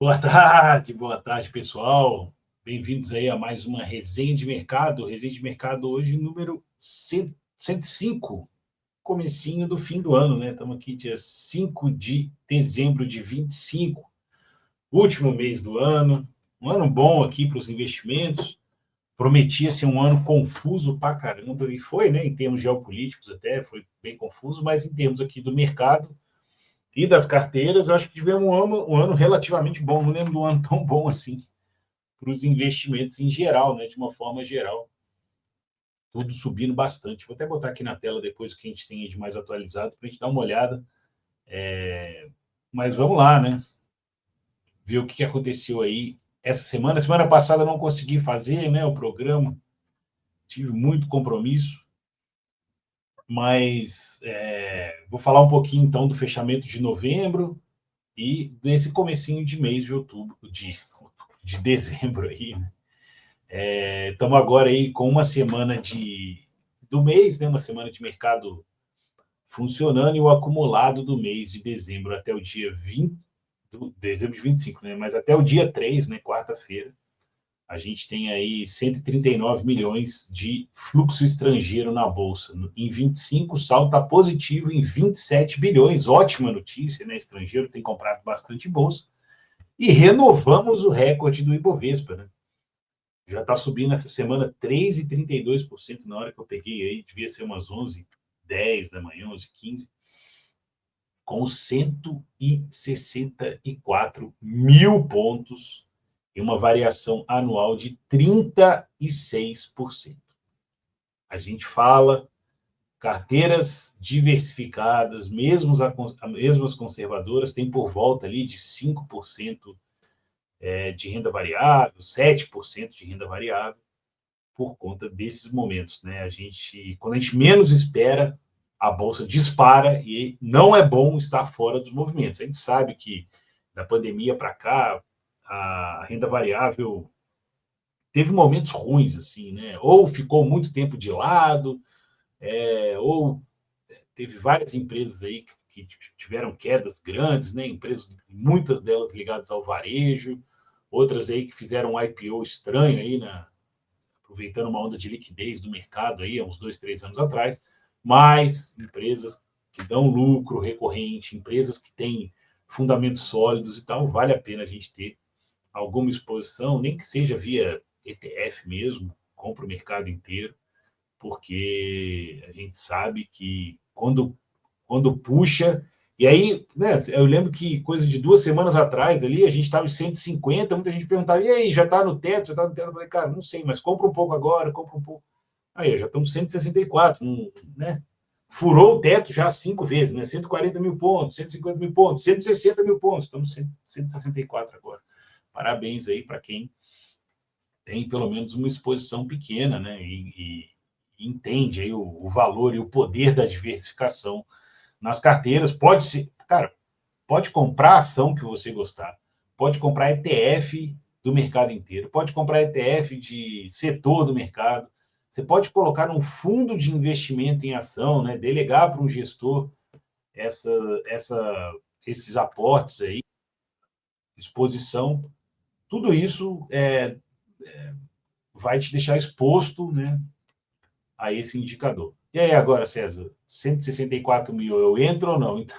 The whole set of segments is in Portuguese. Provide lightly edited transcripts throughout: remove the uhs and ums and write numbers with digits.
Boa tarde, pessoal. Bem-vindos aí a mais uma resenha de mercado. Resenha de mercado hoje, número 105, comecinho do fim do ano, né? Estamos aqui dia 5 de dezembro de 25, último mês do ano. Um ano bom aqui para os investimentos. Prometia ser um ano confuso pra caramba, e foi, né? Em termos geopolíticos até, foi bem confuso, mas em termos aqui do mercado e das carteiras, eu acho que tivemos um ano relativamente bom. Não lembro de um ano tão bom assim para os investimentos em geral, né? De uma forma geral, tudo subindo bastante. Vou até botar aqui na tela depois o que a gente tem de mais atualizado para a gente dar uma olhada. Mas vamos lá, né? Ver o que aconteceu aí essa semana. Semana passada não consegui fazer, né, o programa, tive muito compromisso, mas vou falar um pouquinho então do fechamento de novembro e desse comecinho de mês de outubro, de dezembro aí, né? Estamos agora aí com uma semana do mês, né? Uma semana de mercado funcionando, e o acumulado do mês de dezembro até o dia 20, dezembro de 25, né? Mas até o dia 3, né? Quarta-feira, a gente tem aí 139 milhões de fluxo estrangeiro na Bolsa. Em 25, o saldo está positivo em 27 bilhões. Ótima notícia, né? Estrangeiro tem comprado bastante Bolsa. E renovamos o recorde do Ibovespa, né? Já está subindo essa semana 3,32%. Na hora que eu peguei aí, devia ser umas 11h10 da manhã, 11h15, com 164 mil pontos e uma variação anual de 36%. A gente fala carteiras diversificadas, mesmo as conservadoras, tem por volta ali de 5% de renda variável, 7% de renda variável, por conta desses momentos, né? Quando a gente menos espera, a bolsa dispara, e não é bom estar fora dos movimentos. A gente sabe que da pandemia para cá, a renda variável teve momentos ruins, assim, né? Ou ficou muito tempo de lado, ou teve várias empresas aí que tiveram quedas grandes, né? Empresas, muitas delas ligadas ao varejo, outras aí que fizeram um IPO estranho aí, aproveitando uma onda de liquidez do mercado aí, há uns 2, 3 anos atrás, mas empresas que dão lucro recorrente, empresas que têm fundamentos sólidos e tal, vale a pena a gente ter alguma exposição, nem que seja via ETF mesmo, compra o mercado inteiro, porque a gente sabe que quando puxa. E aí, né, eu lembro que coisa de 2 semanas atrás ali, a gente estava em 150, muita gente perguntava, e aí, já está no teto? Já está no teto? Eu falei, cara, não sei, mas compra um pouco agora, compra um pouco. Aí, já estamos 164, né? Furou o teto já 5 vezes, né? 140 mil pontos, 150 mil pontos, 160 mil pontos, estamos 164 agora. Parabéns aí para quem tem pelo menos uma exposição pequena, né? E entende aí o valor e o poder da diversificação nas carteiras. Pode ser, cara, pode comprar a ação que você gostar, pode comprar ETF do mercado inteiro, pode comprar ETF de setor do mercado, você pode colocar num fundo de investimento em ação, né? Delegar para um gestor essa, esses aportes aí, exposição, tudo isso vai te deixar exposto, né, a esse indicador. E aí agora, César, 164 mil, eu entro ou não? Então,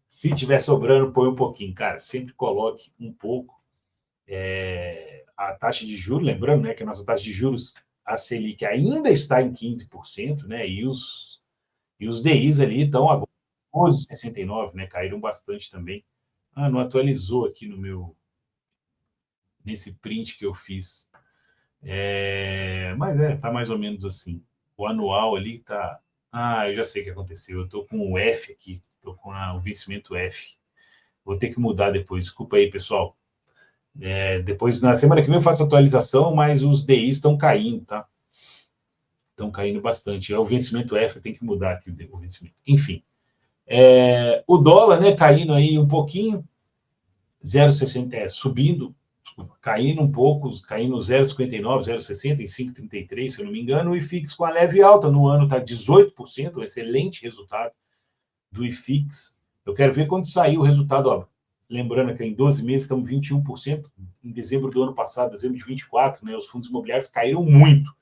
se tiver sobrando, põe um pouquinho. Cara, sempre coloque um pouco. A taxa de juros, lembrando, né, que a nossa taxa de juros, a Selic, ainda está em 15%, né, e os DIs ali estão agora 12,69, né, caíram bastante também. Não atualizou aqui nesse print que eu fiz. Mas tá mais ou menos assim. O anual ali tá. Eu já sei o que aconteceu. Eu estou com o F aqui, estou com o vencimento F. Vou ter que mudar depois. Desculpa aí, pessoal. Depois, na semana que vem, eu faço atualização, mas os DIs estão caindo, tá? Estão caindo bastante. O vencimento F, eu tenho que mudar aqui o vencimento. Enfim. O dólar, né, caindo aí um pouquinho, 0,60, subindo, caindo um pouco, caindo 0,59, 0,60 em 5,33, se eu não me engano. O IFIX com a leve alta no ano está 18%, um excelente resultado do IFIX. Eu quero ver quando sair o resultado, ó. lembrando que em 12 meses estamos 21%, em dezembro do ano passado, dezembro de 24, né, os fundos imobiliários caíram muito.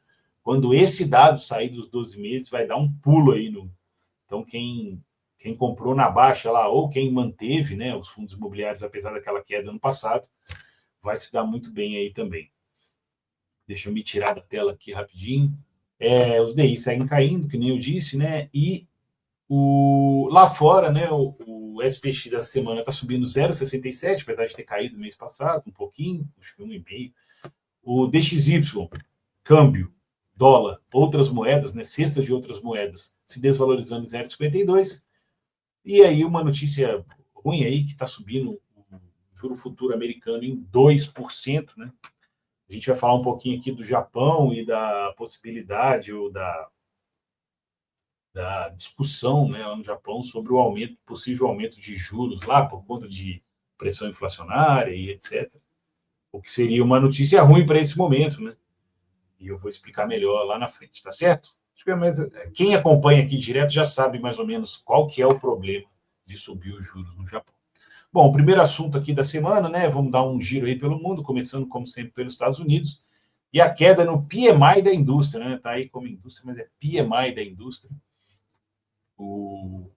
Quando esse dado sair dos 12 meses, vai dar um pulo aí no... Então, quem comprou na baixa lá, ou quem manteve, né, os fundos imobiliários, apesar daquela queda ano passado, vai se dar muito bem aí também. Deixa eu me tirar da tela aqui rapidinho. Os DI seguem caindo, que nem eu disse, né? E lá fora, né, o SPX essa semana está subindo 0,67, apesar de ter caído no mês passado, um pouquinho, acho que 1,5. O DXY, câmbio, dólar, outras moedas, né, cestas de outras moedas, se desvalorizando em 0,52. E aí uma notícia ruim aí, que está subindo o juro futuro americano em 2%, né? A gente vai falar um pouquinho aqui do Japão e da possibilidade ou da discussão, né, lá no Japão sobre o possível aumento de juros lá por conta de pressão inflacionária e etc. O que seria uma notícia ruim para esse momento, né? E eu vou explicar melhor lá na frente, tá certo? Mas quem acompanha aqui direto já sabe mais ou menos qual que é o problema de subir os juros no Japão. Bom, o primeiro assunto aqui da semana, né? Vamos dar um giro aí pelo mundo, começando, como sempre, pelos Estados Unidos. E a queda no PMI da indústria, né? Está aí como indústria, mas é PMI da indústria. O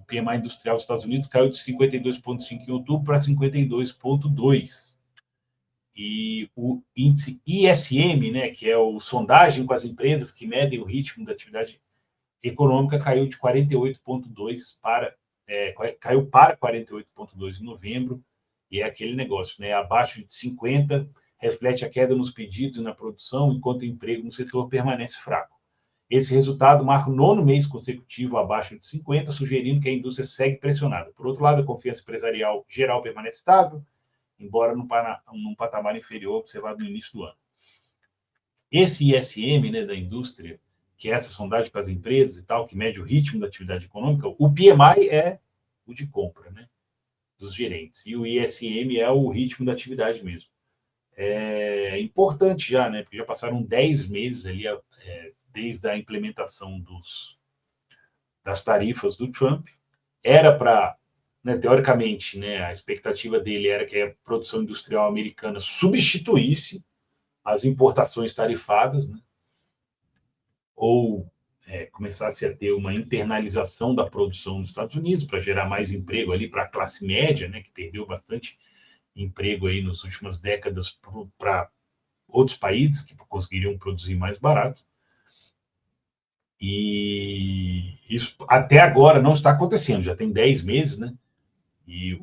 PMI industrial dos Estados Unidos caiu de 52,5 em outubro para 52,2. E o índice ISM, né, que é o sondagem com as empresas que medem o ritmo da atividade econômica, caiu de 48,2 caiu para 48,2 em novembro. E é aquele negócio, né? Abaixo de 50 reflete a queda nos pedidos e na produção, enquanto o emprego no setor permanece fraco. Esse resultado marca o 9º mês consecutivo abaixo de 50, sugerindo que a indústria segue pressionada. Por outro lado, a confiança empresarial geral permanece estável, embora num patamar inferior observado no início do ano. Esse ISM, né, da indústria, que é essa sondagem para as empresas e tal, que mede o ritmo da atividade econômica, o PMI é o de compra, né, dos gerentes, e o ISM é o ritmo da atividade mesmo. É importante já, né, porque já passaram 10 meses ali, desde a implementação das tarifas do Trump. Era para, né, teoricamente, né, a expectativa dele era que a produção industrial americana substituísse as importações tarifadas, né, ou começasse a ter uma internalização da produção nos Estados Unidos para gerar mais emprego ali para a classe média, né, que perdeu bastante emprego aí nas últimas décadas para outros países que conseguiriam produzir mais barato. E isso até agora não está acontecendo, já tem 10 meses, né? E a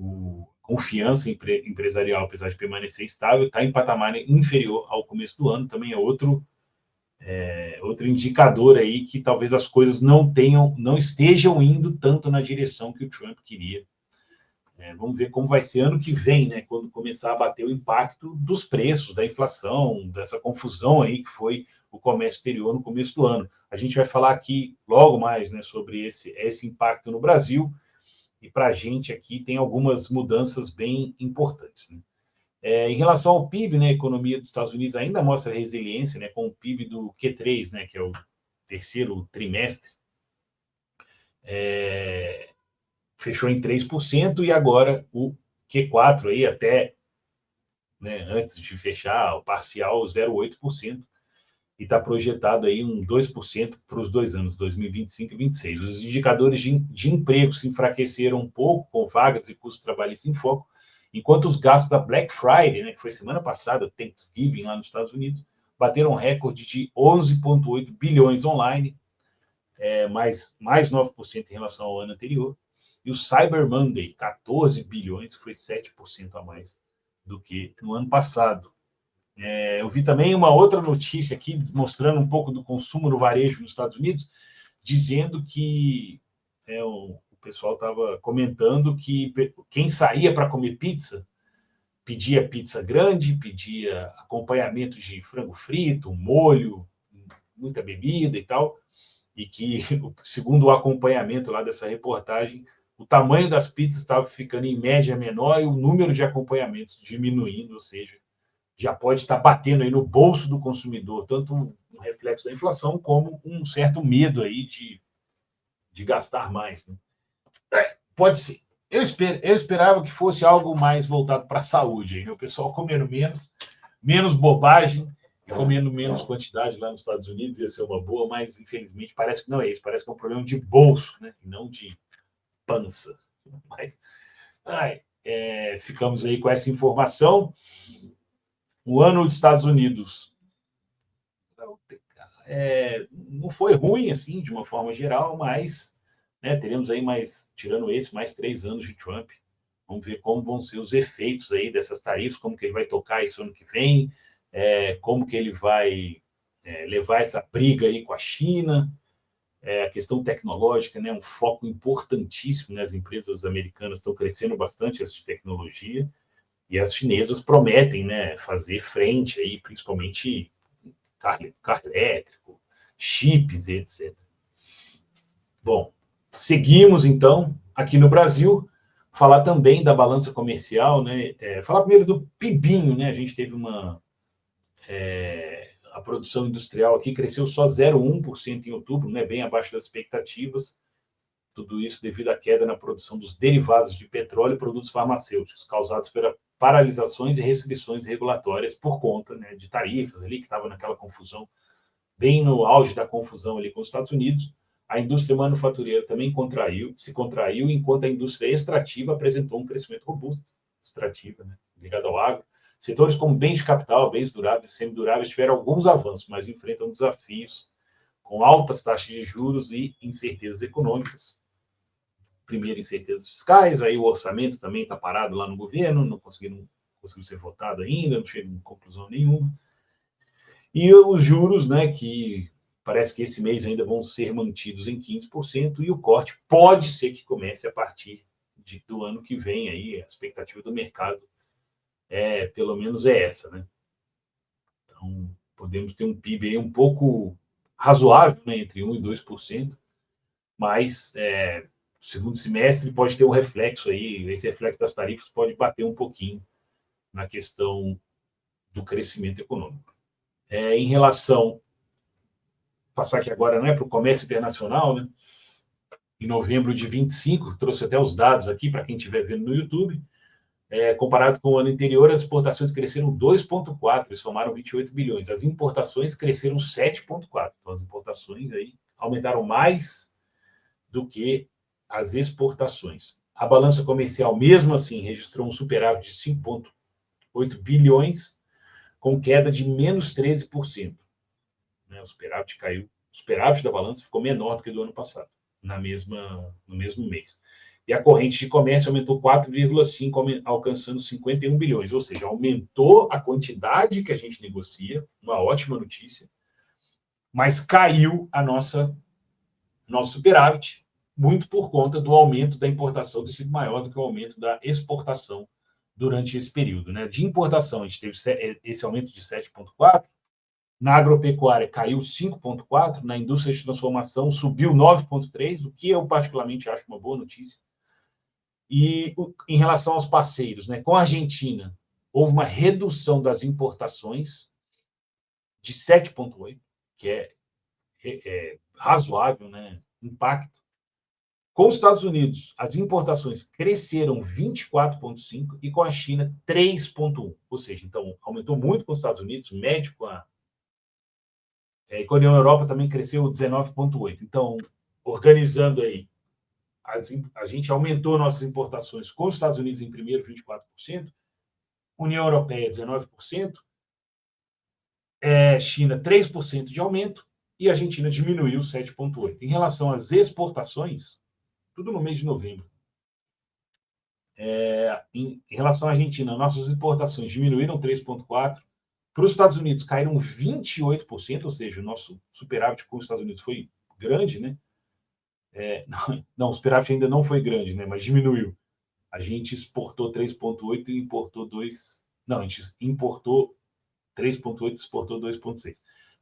confiança empresarial, apesar de permanecer estável, está em patamar inferior ao começo do ano. Também é outro indicador aí que talvez as coisas não estejam indo tanto na direção que o Trump queria. Vamos ver como vai ser ano que vem, né? Quando começar a bater o impacto dos preços, da inflação, dessa confusão aí que foi o comércio exterior no começo do ano. A gente vai falar aqui logo mais, né, sobre esse impacto no Brasil, e para a gente aqui tem algumas mudanças bem importantes, né? Em relação ao PIB, né, a economia dos Estados Unidos ainda mostra resiliência, né, com o PIB do Q3, né, que é o terceiro trimestre, fechou em 3%, e agora o Q4 aí até, né, antes de fechar o parcial 0,8%, e está projetado aí um 2% para os 2 anos, 2025 e 2026. Os indicadores de emprego se enfraqueceram um pouco, com vagas e custos trabalhistas em foco, enquanto os gastos da Black Friday, né, que foi semana passada, Thanksgiving lá nos Estados Unidos, bateram um recorde de 11,8 bilhões online, mais 9% em relação ao ano anterior. E o Cyber Monday, 14 bilhões, foi 7% a mais do que no ano passado. Eu vi também uma outra notícia aqui, mostrando um pouco do consumo no varejo nos Estados Unidos, dizendo que o pessoal estava comentando que quem saía para comer pizza, pedia pizza grande, pedia acompanhamento de frango frito, molho, muita bebida e tal, e que, segundo o acompanhamento lá dessa reportagem, o tamanho das pizzas estava ficando em média menor e o número de acompanhamentos diminuindo, ou seja, já pode estar batendo aí no bolso do consumidor, tanto um reflexo da inflação como um certo medo aí de gastar mais, né? Pode ser. Eu esperava que fosse algo mais voltado para a saúde, hein? O pessoal comendo menos bobagem e comendo menos quantidade lá nos Estados Unidos ia ser uma boa, mas infelizmente parece que não é isso. Parece que é um problema de bolso, né? E não de pança. Mas ficamos aí com essa informação. O ano dos Estados Unidos não foi ruim, assim, de uma forma geral, mas teremos aí tirando esse, mais 3 anos de Trump. Vamos ver como vão ser os efeitos aí dessas tarifas, como que ele vai tocar isso ano que vem, como que ele vai levar essa briga aí com a China, a questão tecnológica, né, um foco importantíssimo, né, as empresas americanas estão crescendo bastante essa tecnologia, e as chinesas prometem, né, fazer frente aí, principalmente carro elétrico, chips e etc. Bom, seguimos então aqui no Brasil, falar também da balança comercial, né? Falar primeiro do PIBinho, né? A gente teve a produção industrial aqui cresceu só 0,1% em outubro, né? Bem abaixo das expectativas. Tudo isso devido à queda na produção dos derivados de petróleo e produtos farmacêuticos, causados por paralisações e restrições regulatórias por conta, né, de tarifas ali, que estava naquela confusão, bem no auge da confusão ali com os Estados Unidos. A indústria manufatureira também se contraiu, enquanto a indústria extrativa apresentou um crescimento robusto, extrativa, né, ligado ao agro. Setores como bens de capital, bens duráveis e semiduráveis tiveram alguns avanços, mas enfrentam desafios com altas taxas de juros e incertezas econômicas. Primeiro, incertezas fiscais, aí o orçamento também está parado lá no governo, não conseguiu ser votado ainda, não chega em conclusão nenhuma. E os juros, né, que parece que esse mês ainda vão ser mantidos em 15%, e o corte pode ser que comece a partir do ano que vem, aí, a expectativa do mercado pelo menos é essa, né? Então, podemos ter um PIB aí um pouco razoável, né, entre 1% e 2%, mas o segundo semestre pode ter um reflexo aí, esse reflexo das tarifas pode bater um pouquinho na questão do crescimento econômico. Em relação, passar aqui agora, né, para o comércio internacional, né, em novembro de 25, trouxe até os dados aqui para quem estiver vendo no YouTube, comparado com o ano anterior, as exportações cresceram 2,4 e somaram 28 bilhões. As importações cresceram 7,4. Então, as importações aí aumentaram mais do que as exportações. A balança comercial, mesmo assim, registrou um superávit de 5,8 bilhões, com queda de menos 13%. O superávit caiu. O superávit da balança ficou menor do que do ano passado, no mesmo mês. E a corrente de comércio aumentou 4,5%, alcançando 51 bilhões, ou seja, aumentou a quantidade que a gente negocia, uma ótima notícia, mas caiu nosso superávit, muito por conta do aumento da importação ter sido maior do que o aumento da exportação durante esse período, né? De importação, a gente teve esse aumento de 7,4%, na agropecuária caiu 5,4%, na indústria de transformação subiu 9,3%, o que eu particularmente acho uma boa notícia. E em relação aos parceiros, né, com a Argentina, houve uma redução das importações de 7,8%, que é razoável, né, impacto. Com os Estados Unidos, as importações cresceram 24,5% e com a China 3,1%. Ou seja, então, aumentou muito com os Estados Unidos, médio com a União Europeia também cresceu 19,8%. Então, organizando aí, a gente aumentou nossas importações com os Estados Unidos em primeiro, 24%, União Europeia, 19%, China, 3% de aumento, e a Argentina diminuiu 7,8%. Em relação às exportações, tudo no mês de novembro. Em relação à Argentina, nossas exportações diminuíram 3,4%. Para os Estados Unidos, caíram 28%, ou seja, o nosso superávit com os Estados Unidos foi grande, né? Não, o superávit ainda não foi grande, né? Mas diminuiu. A gente exportou 3,8% e importou 2%. Não, a gente importou 3,8% e exportou 2,6%.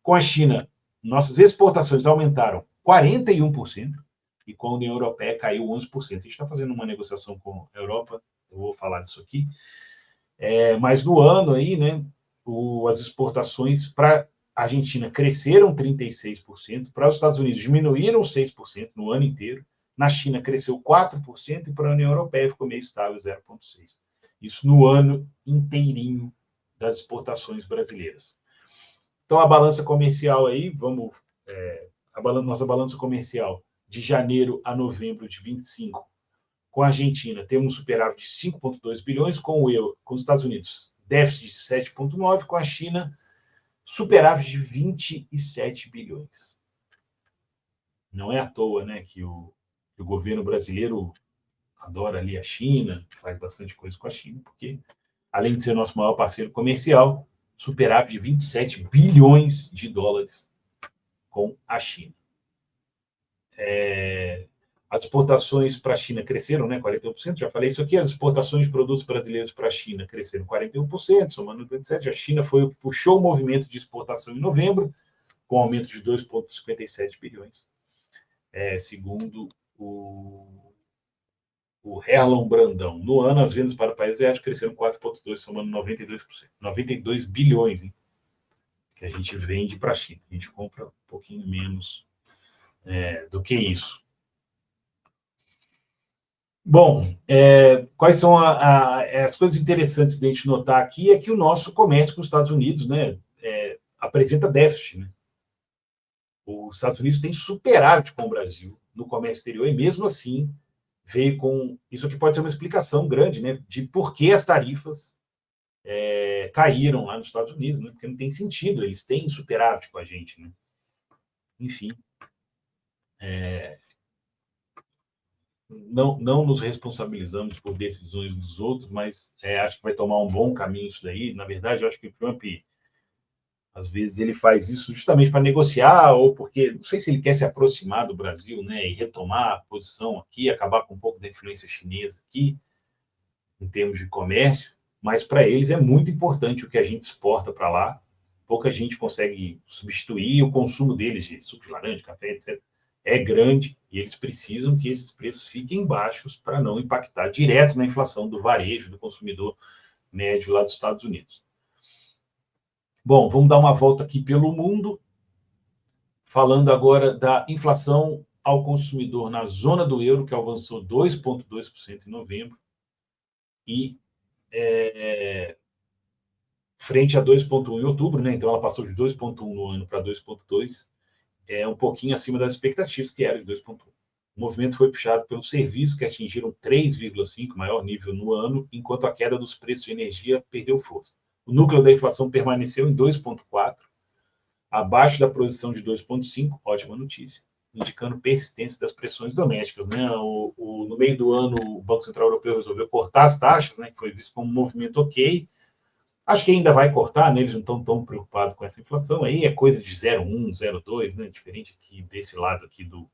Com a China, nossas exportações aumentaram 41%. E com a União Europeia caiu 11%. A gente está fazendo uma negociação com a Europa, eu vou falar disso aqui. Mas no ano aí, né, as exportações para a Argentina cresceram 36%, para os Estados Unidos diminuíram 6% no ano inteiro, Na China cresceu 4% e para a União Europeia ficou meio estável, 0,6%. Isso no ano inteirinho das exportações brasileiras. Então, a balança comercial aí, nossa balança comercial de janeiro a novembro de 25, com a Argentina, temos um superávit de 5,2 bilhões, com os Estados Unidos, déficit de 7,9, com a China, superávit de 27 bilhões. Não é à toa, né, que o governo brasileiro adora ali a China, faz bastante coisa com a China, porque, além de ser nosso maior parceiro comercial, superávit de 27 bilhões de dólares com a China. As exportações para a China cresceram, né, 41%, já falei isso aqui, as exportações de produtos brasileiros para a China cresceram 41%, somando 27%, a China foi o que puxou o movimento de exportação em novembro, com aumento de 2,57 bilhões, segundo o Herlon Brandão. No ano, as vendas para o país asiático cresceram 4,2%, somando 92%. 92 bilhões, hein, que a gente vende para a China. A gente compra um pouquinho menos do que isso. Bom, quais são as coisas interessantes de a gente notar aqui é que o nosso comércio com os Estados Unidos, né, apresenta déficit, né? Os Estados Unidos têm superávit com o Brasil no comércio exterior e, mesmo assim, veio com... Isso aqui pode ser uma explicação grande, né, de por que as tarifas caíram lá nos Estados Unidos, né, porque não tem sentido, eles têm superávit com a gente, né? Enfim. Não nos responsabilizamos por decisões dos outros, mas acho que vai tomar um bom caminho isso daí. Na verdade, eu acho que o Trump, às vezes, ele faz isso justamente para negociar, ou porque, não sei se ele quer se aproximar do Brasil, né, e retomar a posição aqui, acabar com um pouco da influência chinesa aqui, em termos de comércio, mas para eles é muito importante o que a gente exporta para lá. Pouca gente consegue substituir o consumo deles de suco de laranja, café, etc. É grande e eles precisam que esses preços fiquem baixos para não impactar direto na inflação do varejo, do consumidor médio lá dos Estados Unidos. Bom, vamos dar uma volta aqui pelo mundo, falando agora da inflação ao consumidor na zona do euro, que avançou 2,2% em novembro, e frente a 2,1 em outubro, né? Então ela passou de 2,1 no ano para 2,2, um pouquinho acima das expectativas, que era de 2,1. O movimento foi puxado pelos serviços, que atingiram 3,5, maior nível no ano, enquanto a queda dos preços de energia perdeu força. O núcleo da inflação permaneceu em 2,4, abaixo da projeção de 2,5, ótima notícia, indicando persistência das pressões domésticas, né? No meio do ano, o Banco Central Europeu resolveu cortar as taxas, né, que foi visto como um movimento ok. Acho que ainda vai cortar, né? Eles não estão tão preocupados com essa inflação. Aí é coisa de 0,1, 0,2, né? Diferente aqui desse lado aqui do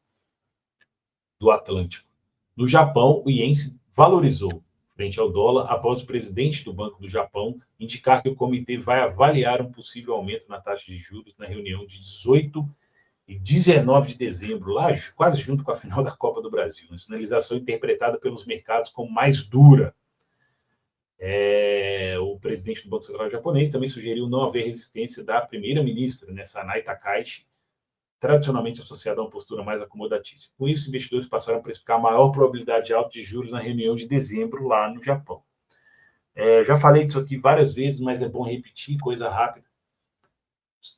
Atlântico. No Japão, o ien se valorizou frente ao dólar após o presidente do Banco do Japão indicar que o comitê vai avaliar um possível aumento na taxa de juros na reunião de 18 e 19 de dezembro, lá quase junto com a final da Copa do Brasil. Uma sinalização interpretada pelos mercados como mais dura. O presidente do Banco Central japonês também sugeriu não haver resistência da primeira-ministra, né, Sanai Takaichi, tradicionalmente associada a uma postura mais acomodatícia. Com isso, investidores passaram a precificar a maior probabilidade de alta de juros na reunião de dezembro lá no Japão. Já falei disso aqui várias vezes, mas é bom repetir, coisa rápida.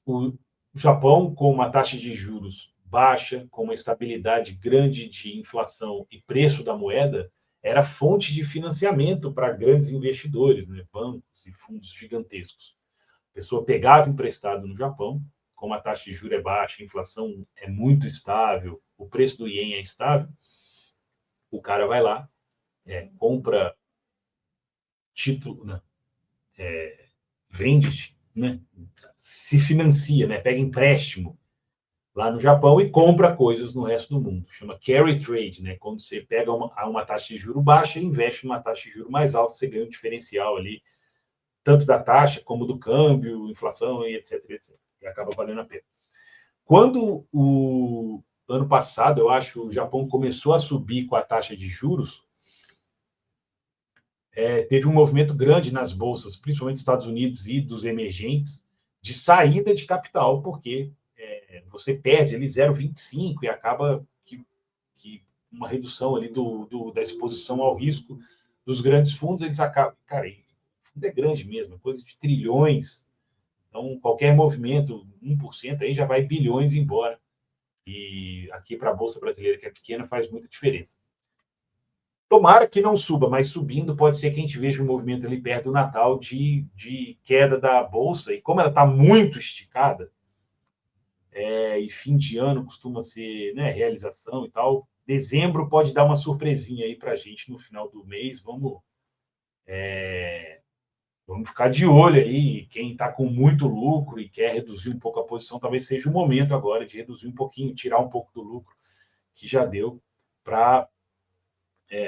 O Japão, com uma taxa de juros baixa, com uma estabilidade grande de inflação e preço da moeda, era fonte de financiamento para grandes investidores, né, bancos e fundos gigantescos. A pessoa pegava emprestado no Japão, como a taxa de juros é baixa, a inflação é muito estável, o preço do ien é estável, o cara vai lá, compra título, né, vende, né, se financia, né, pega empréstimo lá no Japão e compra coisas no resto do mundo. Chama carry trade, né? Quando você pega uma taxa de juro baixa e investe numa taxa de juro mais alta, você ganha um diferencial ali, tanto da taxa como do câmbio, inflação e etc, etc. E acaba valendo a pena. Quando o ano passado, eu acho, o Japão começou a subir com a taxa de juros, teve um movimento grande nas bolsas, principalmente dos Estados Unidos e dos emergentes, de saída de capital, porque você perde ali 0,25 e acaba que uma redução ali da exposição ao risco dos grandes fundos, eles acabam... Cara, o fundo é grande mesmo, é coisa de trilhões. Então, qualquer movimento, 1%, aí já vai bilhões embora. E aqui para a Bolsa Brasileira, que é pequena, faz muita diferença. Tomara que não suba, mas subindo pode ser que a gente veja um movimento ali perto do Natal de queda da Bolsa. E como ela está muito esticada, e fim de ano costuma ser, né, realização e tal, dezembro pode dar uma surpresinha aí para a gente no final do mês. Vamos ficar de olho aí. Quem está com muito lucro e quer reduzir um pouco a posição, talvez seja o momento agora de reduzir um pouquinho, tirar um pouco do lucro que já deu para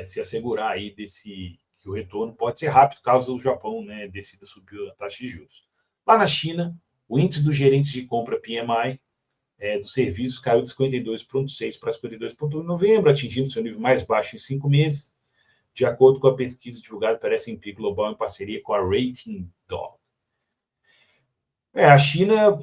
se assegurar aí que o retorno pode ser rápido, caso o Japão, né, decida subir a taxa de juros. Lá na China, o índice dos gerentes de compra PMI dos serviços caiu de 52,6 para 52,1 em novembro, atingindo seu nível mais baixo em 5 meses, de acordo com a pesquisa divulgada pela S&P Global em parceria com a Rating Dog. A China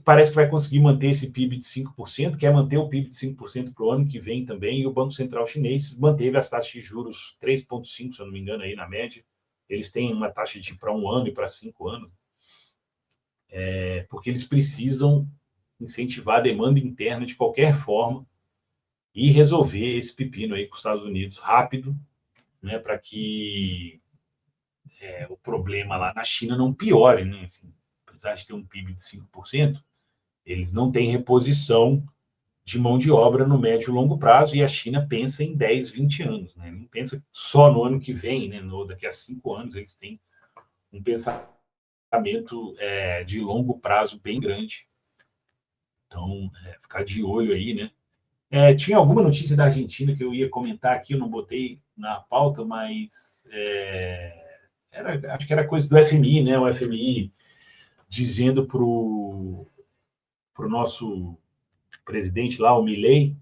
parece que vai conseguir manter esse PIB de 5%, quer manter o PIB de 5% para o ano que vem também, e o Banco Central Chinês manteve as taxas de juros 3,5%, se eu não me engano, aí na média. Eles têm uma taxa de para 1 ano e para 5 anos, porque eles precisam incentivar a demanda interna de qualquer forma e resolver esse pepino aí com os Estados Unidos rápido, né, para que o problema lá na China não piore, né? Assim, apesar de ter um PIB de 5%, eles não têm reposição de mão de obra no médio e longo prazo, e a China pensa em 10, 20 anos, né? Não pensa só no ano que vem, né? Daqui a 5 anos, eles têm um pensamento de longo prazo bem grande. Então, ficar de olho aí, né? Tinha alguma notícia da Argentina que eu ia comentar aqui, eu não botei na pauta, mas acho que era coisa do FMI, né? O FMI dizendo para o nosso presidente lá, o Milei,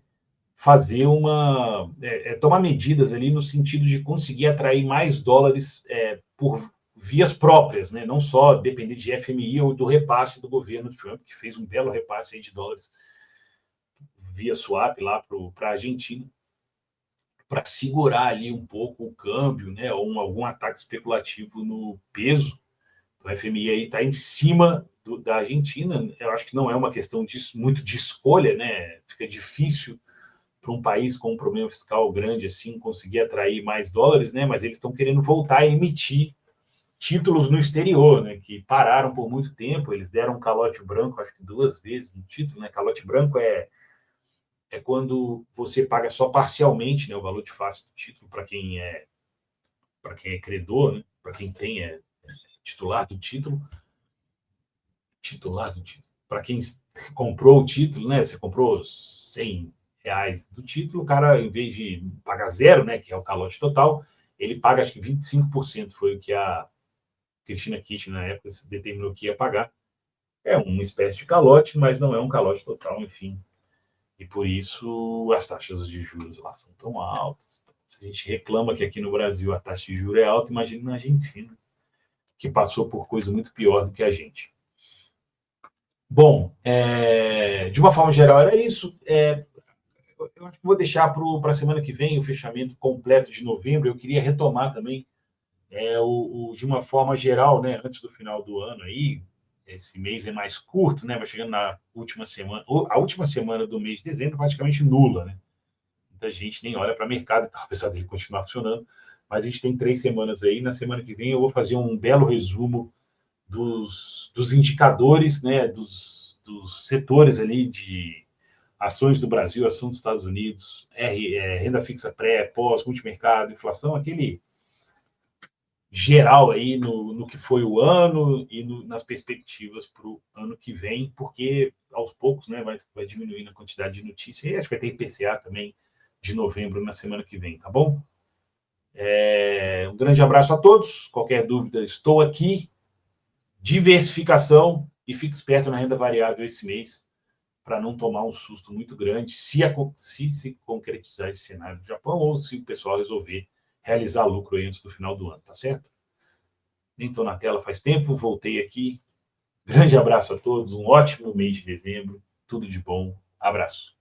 fazer tomar medidas ali no sentido de conseguir atrair mais dólares por vias próprias, né? Não só depender de FMI ou do repasse do governo Trump, que fez um belo repasse aí de dólares via swap lá para a Argentina, para segurar ali um pouco o câmbio, né? Ou algum ataque especulativo no peso. Então, o FMI aí está em cima da Argentina. Eu acho que não é uma questão muito de escolha, né? Fica difícil para um país com um problema fiscal grande assim conseguir atrair mais dólares, né? Mas eles estão querendo voltar a emitir títulos no exterior, né? Que pararam por muito tempo. Eles deram um calote branco, acho que 2 vezes no título, né? Calote branco é quando você paga só parcialmente, né, o valor de face do título para quem é credor, né? Para quem tem titular do título, para quem comprou o título, né? Você comprou R$100 do título, o cara, em vez de pagar 0, né, que é o calote total, ele paga acho que 25%, foi o que a Cristina Kirchner na época determinou que ia pagar. É uma espécie de calote, mas não é um calote total, enfim. E por isso as taxas de juros lá são tão altas. Se a gente reclama que aqui no Brasil a taxa de juros é alta, imagina na Argentina, que passou por coisa muito pior do que a gente. Bom, de uma forma geral era isso. Eu acho que vou deixar para a semana que vem o fechamento completo de novembro. Eu queria retomar também de uma forma geral, né, antes do final do ano aí. Esse mês é mais curto, né? Vai chegando na última semana. A última semana do mês de dezembro praticamente nula, né? Muita gente nem olha para o mercado, apesar dele continuar funcionando. Mas a gente tem 3 semanas aí. Na semana que vem eu vou fazer um belo resumo dos indicadores, né? Dos setores ali de ações do Brasil, ações dos Estados Unidos, renda fixa pré, pós, multimercado, inflação, aquele geral aí no que foi o ano e nas perspectivas para o ano que vem, porque aos poucos, né, vai diminuindo a quantidade de notícias, e acho que vai ter IPCA também de novembro na semana que vem, tá bom? Um grande abraço a todos, qualquer dúvida estou aqui, diversificação, e fique esperto na renda variável esse mês, para não tomar um susto muito grande se concretizar esse cenário do Japão, ou se o pessoal resolver realizar lucro aí antes do final do ano, tá certo? Nem estou na tela faz tempo, voltei aqui. Grande abraço a todos, um ótimo mês de dezembro, tudo de bom, abraço.